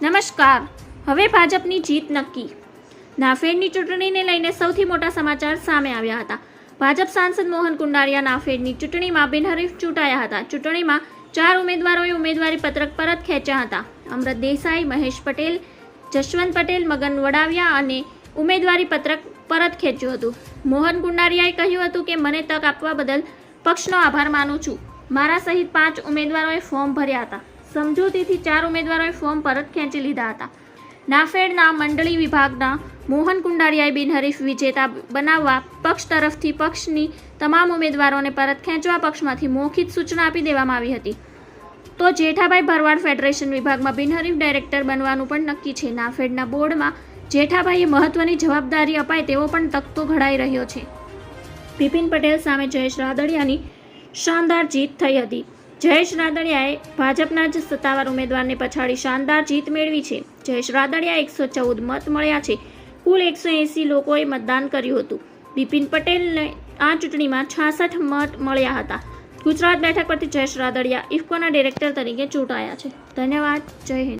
નમસ્કાર. હવે ભાજપની જીત નક્કી. નાફેડની ચૂંટણીને લઈને સૌથી મોટા સમાચાર સામે આવ્યા હતા. ભાજપ સાંસદ મોહન કુંડારિયા નાફેડની ચૂંટણીમાં બિનહરીફ ચૂંટાયા હતા. ચૂંટણીમાં 4 ઉમેદવારોએ ઉમેદવારી પત્રક પરત ખેંચ્યા હતા. અમૃત દેસાઈ, મહેશ પટેલ, જશવંત પટેલ, મગન વડાવિયા અને ઉમેદવારી પત્રક પરત ખેંચ્યું હતું. મોહન કુંડારિયાએ કહ્યું હતું કે મને તક આપવા બદલ પક્ષનો આભાર માનું છું. મારા સહિત 5 ઉમેદવારોએ ફોર્મ ભર્યા હતા. સમજૂતીથી 4 ઉમેદવારોએ ફોર્મ પરત ખેંચી લીધા હતા. નાફેડના મંડળી વિભાગના મોહન કુંડારિયાએ બિનહરીફ વિજેતા બનાવવા પક્ષ તરફથી પક્ષની તમામ ઉમેદવારોને પરત ખેંચવા પક્ષમાંથી મૌખિક સૂચના આપી દેવામાં આવી હતી. તો જેઠાભાઈ ભરવાડ ફેડરેશન વિભાગમાં બિનહરીફ ડાયરેક્ટર બનવાનું પણ નક્કી છે. નાફેડના બોર્ડમાં જેઠાભાઈએ મહત્વની જવાબદારી અપાય તેવો પણ તકતો ઘડાઈ રહ્યો છે. બિપિન પટેલ સામે જયેશ રાદડિયાની શાનદાર જીત થઈ હતી. જયેશ રાદડિયાએ ભાજપના જ સત્તાવાર ઉમેદવારને પછાડી શાનદાર જીત મેળવી છે. જયેશ રાદડિયા 114 મત મળ્યા છે. કુલ 180 લોકોએ મતદાન કર્યું હતું. બિપિન પટેલને આ ચૂંટણીમાં 66 મત મળ્યા હતા. ગુજરાત બેઠક પરથી જયેશ રાદડિયા ઇફકોના ડિરેક્ટર તરીકે ચૂંટાયા છે. ધન્યવાદ. જય હિન્દ.